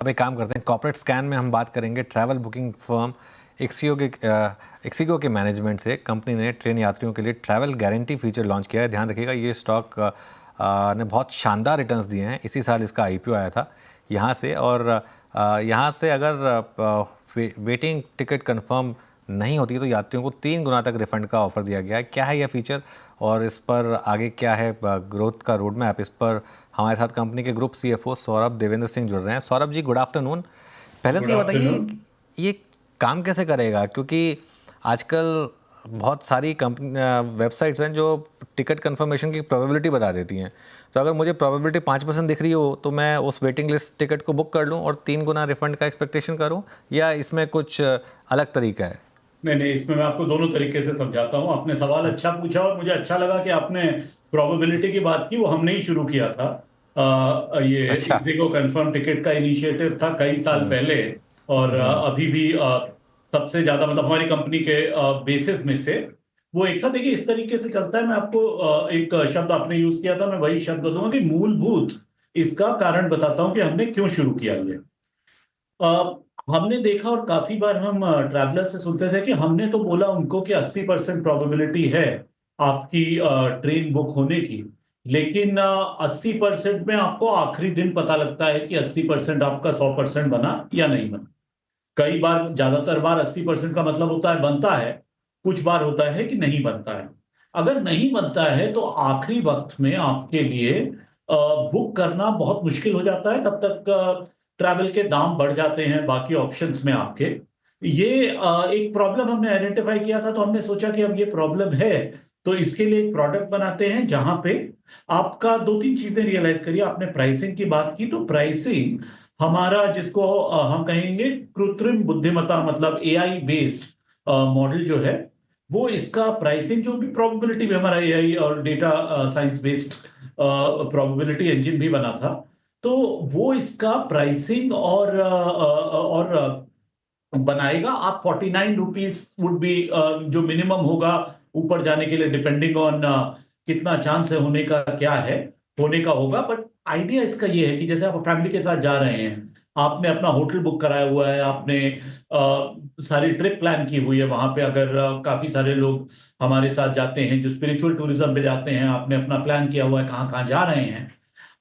अब एक काम करते हैं, कॉर्पोरेट स्कैन में हम बात करेंगे ट्रैवल बुकिंग फर्म एक्सिगो के मैनेजमेंट से। कंपनी ने ट्रेन यात्रियों के लिए ट्रैवल गारंटी फीचर लॉन्च किया है। ध्यान रखिएगा, ये स्टॉक ने बहुत शानदार रिटर्न्स दिए हैं। इसी साल इसका आईपीओ आया था यहाँ से, और यहाँ से अगर वेटिंग टिकट कंफर्म नहीं होती तो यात्रियों को 3 गुना तक रिफंड का ऑफर दिया गया है। क्या है यह फीचर और इस पर आगे क्या है ग्रोथ का रोड मैप, इस पर हमारे साथ कंपनी के ग्रुप सीएफओ सौरभ देवेंद्र सिंह जुड़ रहे हैं। Saurabh ji, good afternoon. पहले तो गुड ये बताइए आफ्टरनून। ये काम कैसे करेगा, क्योंकि आजकल बहुत सारी कंपनी वेबसाइट्स हैं जो टिकट कंफर्मेशन की प्रोबेबिलिटी बता देती हैं। तो अगर मुझे प्रोबेबिलिटी 5% दिख रही हो तो मैं उस वेटिंग लिस्ट टिकट को बुक कर लूं और 3 गुना रिफंड का एक्सपेक्टेशन करूं, या इसमें कुछ अलग तरीका है? नहीं नहीं, इसमें मैं आपको दोनों तरीके से समझाता हूँ। आपने सवाल अच्छा पूछा और मुझे अच्छा लगा कि आपने प्रोबेबिलिटी की बात की। वो हमने ही शुरू किया था। ये अच्छा। इक्सिगो कंफर्म टिकट का इनिशिएटिव था कई साल पहले। और अभी भी सबसे ज्यादा मतलब हमारी कंपनी के बेसिस में से वो एक था। देखिए, इस तरीके से चलता है। मैं आपको एक शब्द आपने यूज किया था, मैं वही शब्द बताऊंगा कि मूलभूत इसका कारण बताता हूँ कि हमने क्यों शुरू किया ये। हमने देखा और काफी बार हम ट्रैवलर से सुनते थे कि हमने तो बोला उनको कि 80% प्रोबेबिलिटी है आपकी ट्रेन बुक होने की, लेकिन 80% में आपको आखिरी दिन पता लगता है कि 80% आपका 100% बना या नहीं बना। कई बार, ज्यादातर बार 80% का मतलब होता है बनता है, कुछ बार होता है कि नहीं बनता है। अगर नहीं बनता है तो आखिरी वक्त में आपके लिए बुक करना बहुत मुश्किल हो जाता है। तब तक ट्रैवल के दाम बढ़ जाते हैं बाकी ऑप्शंस में आपके। ये एक प्रॉब्लम हमने आइडेंटिफाई किया था, तो हमने सोचा कि अब ये प्रॉब्लम है तो इसके लिए एक प्रोडक्ट बनाते हैं जहां पे आपका दो तीन चीजें रियलाइज करिए। आपने प्राइसिंग की बात की, तो प्राइसिंग हमारा, जिसको हम कहेंगे कृत्रिम बुद्धिमत्ता, मतलब एआई बेस्ड मॉडल जो है, वो इसका प्राइसिंग, जो भी प्रोबेबिलिटी भी हमारा एआई और data science based probability engine भी बना था, तो वो इसका प्राइसिंग और बनाएगा। आप 49 रुपीज वुड बी जो मिनिमम होगा ऊपर जाने के लिए, डिपेंडिंग ऑन कितना चांस है होने का, क्या है होने का होगा। बट आइडिया इसका ये है कि जैसे आप फैमिली के साथ जा रहे हैं, आपने अपना होटल बुक कराया हुआ है, आपने सारी ट्रिप प्लान की हुई है वहां पे। अगर काफी सारे लोग हमारे साथ जाते हैं जो स्पिरिचुअल टूरिज्म पे जाते हैं, आपने अपना प्लान किया हुआ है कहाँ कहाँ जा रहे हैं।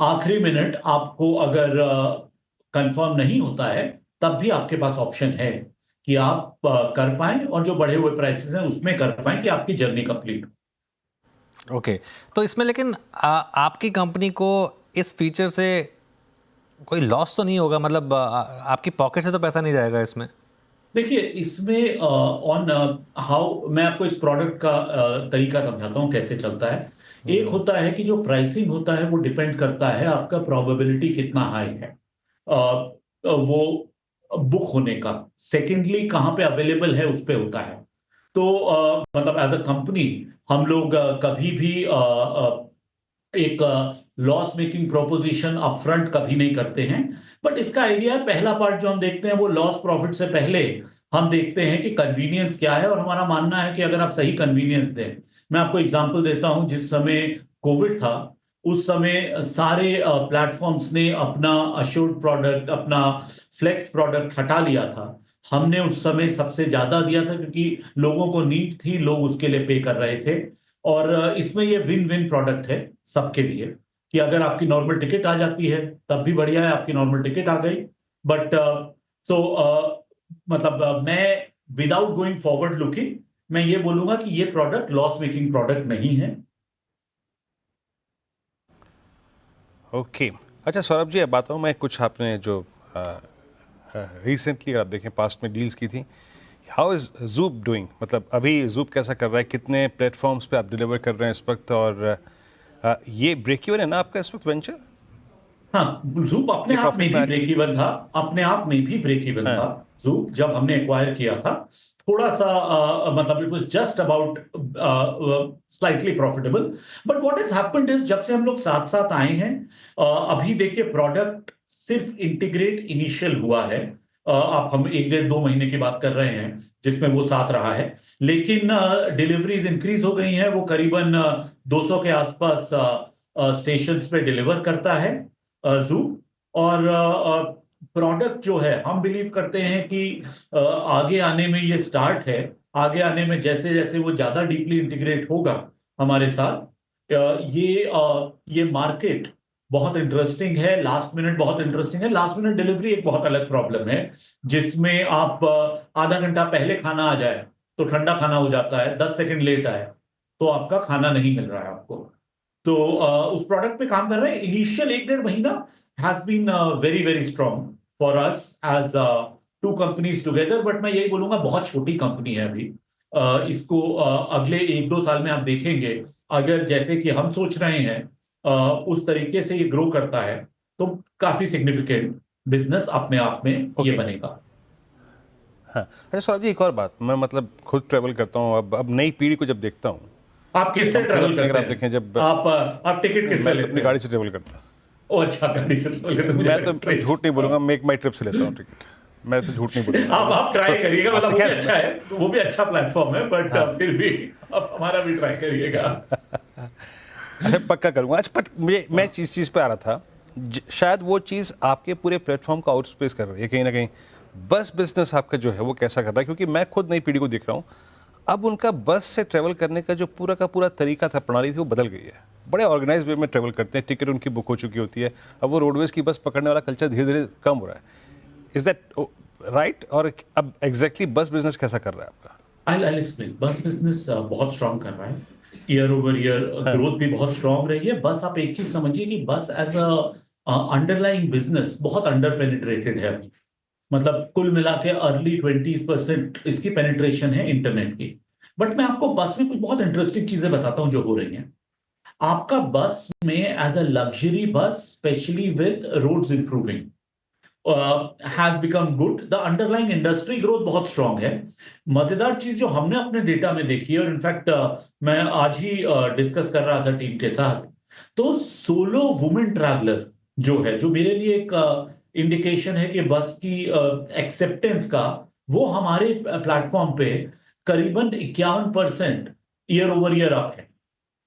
आखिरी मिनट आपको अगर कंफर्म नहीं होता है, तब भी आपके पास ऑप्शन है कि आप कर पाएं, और जो बढ़े हुए प्राइसेस हैं उसमें कर पाएं कि आपकी जर्नी कंप्लीट। ओके। तो इसमें लेकिन आपकी कंपनी को इस फीचर से कोई लॉस तो नहीं होगा? मतलब आपकी पॉकेट से तो पैसा नहीं जाएगा इसमें? देखिए, इसमें ऑन हाउ, मैं आपको इस प्रोडक्ट का तरीका समझाता हूँ कैसे चलता है। एक होता है कि जो प्राइसिंग होता है वो डिपेंड करता है आपका प्रोबेबिलिटी कितना हाई है वो बुक होने का। सेकेंडली, कहाँ पे अवेलेबल है उस पे होता है। तो मतलब एज अ कंपनी हम लोग कभी भी एक लॉस मेकिंग प्रोपोजिशन अपफ्रंट कभी नहीं करते हैं। बट इसका आइडिया है, पहला पार्ट जो हम देखते हैं वो लॉस प्रॉफिट से पहले हम देखते हैं कि कन्वीनियंस क्या है, और हमारा मानना है कि अगर आप सही कन्वीनियंस दें। मैं आपको एग्जांपल देता हूं, जिस समय कोविड था उस समय सारे प्लेटफॉर्म्स ने अपना अश्योर्ड प्रोडक्ट, अपना फ्लेक्स प्रोडक्ट हटा लिया था। हमने उस समय सबसे ज्यादा दिया था क्योंकि लोगों को नीड थी, लोग उसके लिए पे कर रहे थे। और इसमें ये विन विन प्रोडक्ट है सबके लिए, कि अगर आपकी नॉर्मल टिकट आ जाती है तब भी बढ़िया है, आपकी नॉर्मल टिकट आ गई। बट सो मतलब मैं विदाउट गोइंग फॉरवर्ड लुकिंग, मैं ये बोलूंगा कि ये प्रोडक्ट लॉस मेकिंग प्रोडक्ट नहीं है। ओके। अच्छा सौरभ जी, अब बात हूँ मैं कुछ आपने जो रिसेंटली आप देखें पास्ट में डील्स की थी, हाउ इज़ जूप डूइंग? मतलब अभी जूप कैसा कर रहा है, कितने प्लेटफॉर्म्स पे आप डिलीवर कर रहे हैं इस वक्त, और ये ब्रेक इवन है ना आपका इस वक्त वेंचर? हाँ, जूप अपने ये आप में प्रॉफिट में भी आज? ब्रेक इवन था। अपने आप में भी ब्रेक इवन था हाँ। जूप, जब हमने एक्वायर किया था। थोड़ा सा मतलब it was just about slightly profitable. But what has happened is, जब से हम लोग साथ साथ आए हैं, अभी देखिए प्रोडक्ट सिर्फ इंटीग्रेट इनिशियल हुआ है। आप, हम 1 डेढ़ 2 महीने की बात कर रहे हैं जिसमें वो साथ रहा है, लेकिन डिलीवरीज इंक्रीज हो गई हैं। वो करीबन 200 के आसपास स्टेशन पे डिलीवर करता है जू। और प्रोडक्ट जो है, हम बिलीव करते हैं कि आगे आने में ये स्टार्ट है, आगे आने में जैसे जैसे वो ज्यादा डीपली इंटीग्रेट होगा हमारे साथ, ये मार्केट बहुत इंटरेस्टिंग है। लास्ट मिनट बहुत इंटरेस्टिंग है। लास्ट मिनट डिलीवरी एक बहुत अलग प्रॉब्लम है, जिसमें आप आधा घंटा पहले खाना आ जाए तो ठंडा खाना हो जाता है, 10 सेकंड लेट आए तो आपका खाना नहीं मिल रहा है आपको। तो उस प्रोडक्ट पे काम कर रहे हैं। इनिशियल 1-1.5 महीना has been very very strong for us as two companies together, but मैं यही बोलूंगा बहुत छोटी कंपनी है अभी। इसको अगले 1-2 साल में आप देखेंगे, अगर जैसे कि हम सोच रहे हैं उस तरीके से ये ग्रो करता है तो काफी सिग्निफिकेंट बिजनेस अपने आप में ये बनेगा। हाँ, अच्छा सौरभ जी, एक और बात, मैं मतलब खुद ट्रेवल करता हूँ, अब नई पीढ़ी को जब देखता हूँ, आप किससे ट्रेवल करते अगर आप हैं? देखें, जब आप टिकट किससे मैं तो लेते अपनी हैं? गाड़ी से ट्रेवल करता हूँ। ओ अच्छा, गाड़ी से ट्रेवल करते हैं। मैं तो झूठ नहीं बोलूंगा, मेक माई ट्रिप से लेता हूँ टिकट। मैं तो झूठ नहीं बोलूंगा। आप ट्राई करिएगा, मतलब वो भी खैर, अच्छा है, वो भी अच्छा प्लेटफॉर्म है, बट फिर भी आप हमारा भी ट्राई करिएगा। अच्छा पक्का करूंगा। अच्छा बट मैं चीज़ पे आ रहा था, शायद वो चीज़ आपके पूरे प्लेटफॉर्म को आउटस्पेस कर रही है कहीं ना कहीं। बस बिजनेस आपका जो है वो कैसा कर रहा है, क्योंकि मैं खुद नई पीढ़ी को देख रहा हूँ, अब उनका बस से ट्रैवल करने का जो पूरा का पूरा तरीका था, प्रणाली थी, वो बदल गई है। बड़े ऑर्गेनाइज वे में ट्रैवल करते हैं, टिकट उनकी बुक हो चुकी होती है, अब वो रोडवेज की बस पकड़ने वाला कल्चर धीरे धीरे कम हो रहा है। Is that right? और अब एग्जैक्टली बस बिजनेस कैसा कर रहा है आपका? I'll explain. बस बिजनेस बहुत स्ट्रांग कर रहा है, ईयर ओवर ईयर ग्रोथ भी बहुत स्ट्रांग रही है। बस आप एक चीज समझिए कि बस एज अ अंडरलाइंग बिजनेस बहुत अंडर पेनिट्रेटेड है अभी। मतलब कुल मिला के अर्ली 20% इसकी पेनिट्रेशन है इंटरनेट की। बट मैं आपको बस में कुछ बहुत इंटरेस्टिंग चीजें बताता हूं जो हो रही हैं। आपका बस में as a luxury bus, specially with roads improving, has become good. The underlying industry growth बहुत स्ट्रांग है। मजेदार चीज जो हमने अपने डेटा में देखी है, और इनफैक्ट मैं आज ही डिस्कस कर रहा था टीम के साथ, तो सोलो वुमेन ट्रैवलर जो है, जो मेरे लिए एक इंडिकेशन है कि बस की एक्सेप्टेंस का, वो हमारे प्लेटफॉर्म पे करीबन 51% ईयर ओवर ईयर अप है।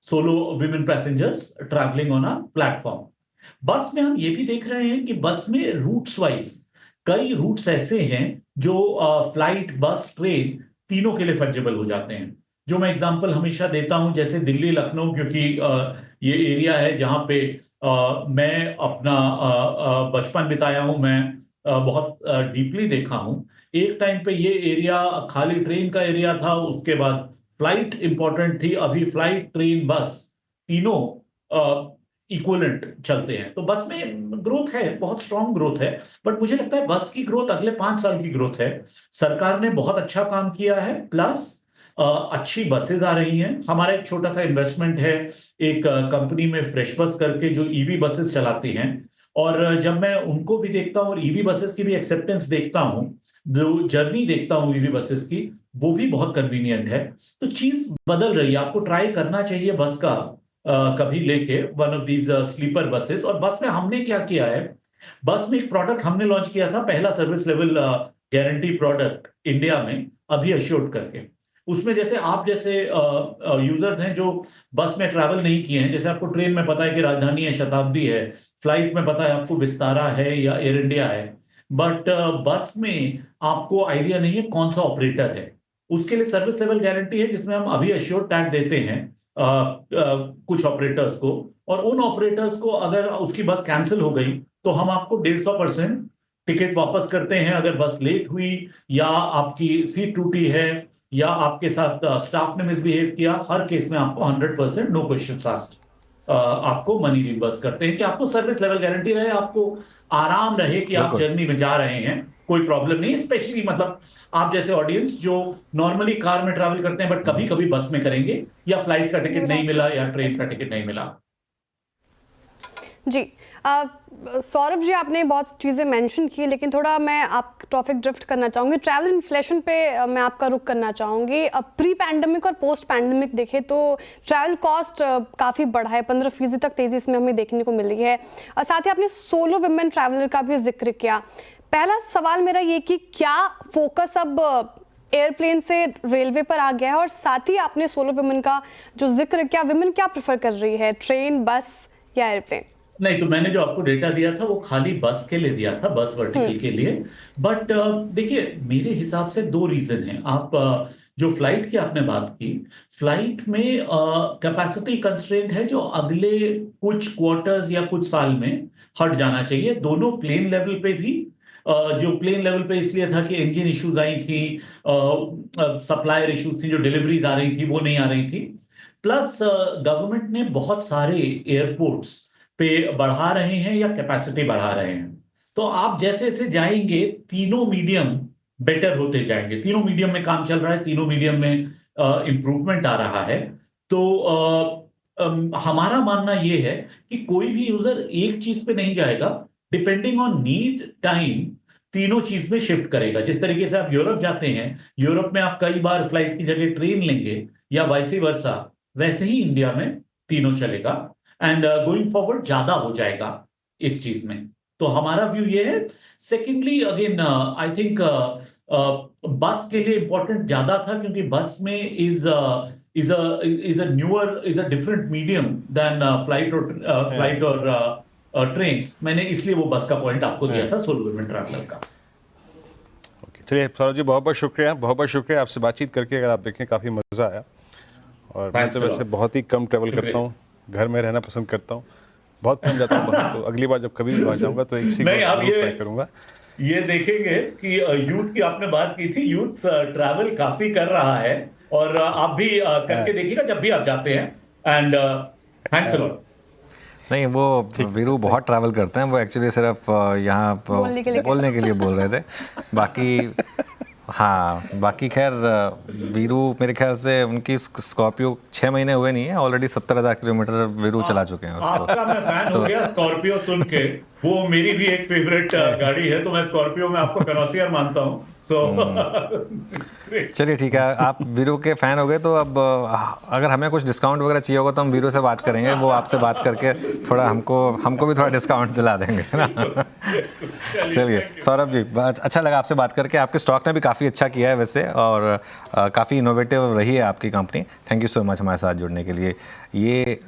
Solo women passengers travelling on a platform. बस में हम ये भी देख रहे हैं कि बस में रूट्स वाइज कई रूट्स ऐसे हैं जो फ्लाइट, बस, ट्रेन तीनों के लिए फंजेबल हो जाते हैं। जो मैं एग्जांपल हमेशा देता हूं, जैसे दिल्ली लखनऊ, क्योंकि ये एरिया है जहां पे मैं अपना बचपन बिताया हूं, मैं बहुत डीपली देखा हूं। एक टाइम पे ये एरिया खाली ट्रेन का एरिया था, उसके बाद फ्लाइट इंपॉर्टेंट थी, अभी फ्लाइट, ट्रेन, बस तीनों इक्वलेंट चलते हैं। तो बस में ग्रोथ है, बहुत स्ट्रांग ग्रोथ है। बट मुझे लगता है बस की ग्रोथ अगले 5 साल की ग्रोथ है। सरकार ने बहुत अच्छा काम किया है, प्लस अच्छी बसेस आ रही हैं। हमारा एक छोटा सा इन्वेस्टमेंट है एक कंपनी में, फ्रेश बस करके, जो ईवी बसेस चलाती हैं। और जब मैं उनको भी देखता हूं और ईवी बसेस की भी एक्सेप्टेंस देखता हूं, जो जर्नी देखता हूं ईवी बसेस की, वो भी बहुत कन्वीनियंट है। तो चीज बदल रही है, आपको ट्राई करना चाहिए बस का कभी लेके, one of these sleeper buses. और बस में हमने क्या किया है, बस में एक प्रोडक्ट हमने लॉन्च किया था, पहला service level guarantee product India में, अभी अश्योर्ड करके। उसमें जैसे आप जैसे यूजर्स हैं जो बस में ट्रैवल नहीं किए हैं, जैसे आपको ट्रेन में पता है कि राजधानी है, शताब्दी है, फ्लाइट में पता है आपको विस्तारा है या एयर इंडिया है, बट बस में आपको आइडिया नहीं है कौन सा ऑपरेटर है। उसके लिए सर्विस लेवल गारंटी है, जिसमें हम अभी अश्योर्ड टैग देते हैं कुछ ऑपरेटर्स को, और उन ऑपरेटर्स को अगर उसकी बस कैंसिल हो गई तो हम आपको 150% टिकट वापस करते हैं। अगर बस लेट हुई, या आपकी सीट टूटी है, या आपके साथ स्टाफ ने मिसबिहेव किया, हर केस में आपको 100% नो क्वेश्चंस आस्क्ड आपको मनी रिम्बर्स करते हैं, कि आपको सर्विस लेवल गारंटी रहे, आपको आराम रहे कि आप जर्नी में जा रहे हैं, कोई प्रॉब्लम नहीं। स्पेशली मतलब आप जैसे ऑडियंस जो नॉर्मली कार में ट्रैवल करते हैं बट कभी कभी बस में करेंगे, या फ्लाइट का टिकट नहीं मिला, या ट्रेन का टिकट नहीं मिला। जी सौरभ जी, आपने बहुत चीज़ें मेंशन की, लेकिन थोड़ा मैं आप टॉपिक ड्रिफ्ट करना चाहूँगी। ट्रैवल इन्फ्लेशन पे मैं आपका रुख करना चाहूँगी। अब प्री पैंडमिक और पोस्ट पैंडमिक देखें तो ट्रैवल कॉस्ट काफ़ी बढ़ा है, 15% तक तेज़ी इसमें हमें देखने को मिल रही है। और साथ ही आपने सोलो विमेन ट्रैवलर का भी जिक्र किया। पहला सवाल मेरा ये कि क्या फोकस अब एयरप्लेन से रेलवे पर आ गया है, और साथ ही आपने सोलो विमेन का जो जिक्र किया, विमेन क्या प्रेफर कर रही है, ट्रेन, बस या एयरप्लेन? नहीं, तो मैंने जो आपको डेटा दिया था वो खाली बस के लिए दिया था, बस वर्टिकल के लिए। बट देखिए, मेरे हिसाब से दो रीजन है। आप जो फ्लाइट की आपने बात की, फ्लाइट में कैपेसिटी कंस्ट्रेंट है जो अगले कुछ क्वार्टर्स या कुछ साल में हट जाना चाहिए, दोनों प्लेन लेवल पे भी। जो प्लेन लेवल पे इसलिए था कि इंजन इश्यूज आई थी, सप्लायर इश्यूज थी, जो डिलीवरीज आ रही थी वो नहीं आ रही थी। प्लस गवर्नमेंट ने बहुत सारे एयरपोर्ट्स पे बढ़ा रहे हैं या कैपेसिटी बढ़ा रहे हैं। तो आप जैसे जैसे जाएंगे, तीनों मीडियम बेटर होते जाएंगे। तीनों मीडियम में काम चल रहा है, तीनों मीडियम में इंप्रूवमेंट आ रहा है। तो हमारा मानना यह है कि कोई भी यूजर एक चीज पे नहीं जाएगा, डिपेंडिंग ऑन नीड टाइम तीनों चीज में शिफ्ट करेगा। जिस तरीके से आप यूरोप जाते हैं, यूरोप में आप कई बार फ्लाइट की जगह ट्रेन लेंगे या वाइसी वर्सा, वैसे ही इंडिया में तीनों चलेगा। एंड गोइंग फॉरवर्ड ज्यादा हो जाएगा इस चीज में। तो हमारा व्यू ये है। सेकेंडली अगेन आई थिंक बस के लिए इंपॉर्टेंट ज्यादा था, क्योंकि बस में is a different medium than flight और ट्रेन। मैंने इसलिए वो बस का पॉइंट आपको दिया था सोलो वुमेन ट्रैवलर का। चलिए सौरभ जी, बहुत बहुत शुक्रिया, बहुत बहुत शुक्रिया। आपसे बातचीत करके अगर आप देखें काफ़ी मज़ा आया। और मैं तो वैसे बहुत ही कम ट्रैवल करता हूँ, घर में रहना पसंद करता हूँ, बहुत कम जाता हूँ बाहर। तो अगली बार जब कभी भी बाहर जाऊँगा तो एक सी ट्राई करूँगा। ये देखेंगे कि यूथ की आपने बात की थी, यूथ ट्रैवल काफी कर रहा है, और आप भी करके देखिएगा जब भी आप जाते हैं। And thanks a lot. नहीं, वो वीरू बहुत ट्रैवल करते हैं, वो एक्चुअली सिर्फ यहाँ बोलने के लिए बोल रहे थे। बाकी हाँ, बाकी खैर वीरू मेरे ख्याल से उनकी स्कॉर्पियो 6 महीने हुए नहीं है, ऑलरेडी 70,000 किलोमीटर वीरू चला चुके हैं उसको। आपका मैं फैन हो गया स्कॉर्पियो सुन के। वो मेरी भी एक फेवरेट गाड़ी है, तो मैं स्कॉर्पियो में आपको कनौसियर मानता हूँ। चलिए ठीक है, आप वीरू के फैन हो गए तो अब अगर हमें कुछ डिस्काउंट वगैरह चाहिए होगा तो हम वीरू से बात करेंगे, वो आपसे बात करके थोड़ा हमको भी थोड़ा डिस्काउंट दिला देंगे, है ना। चलिए सौरभ जी, अच्छा लगा आपसे बात करके। आपके स्टॉक ने भी काफ़ी अच्छा किया है वैसे, और काफ़ी इनोवेटिव रही है आपकी company. Thank you so much हमारे साथ जुड़ने के लिए। ये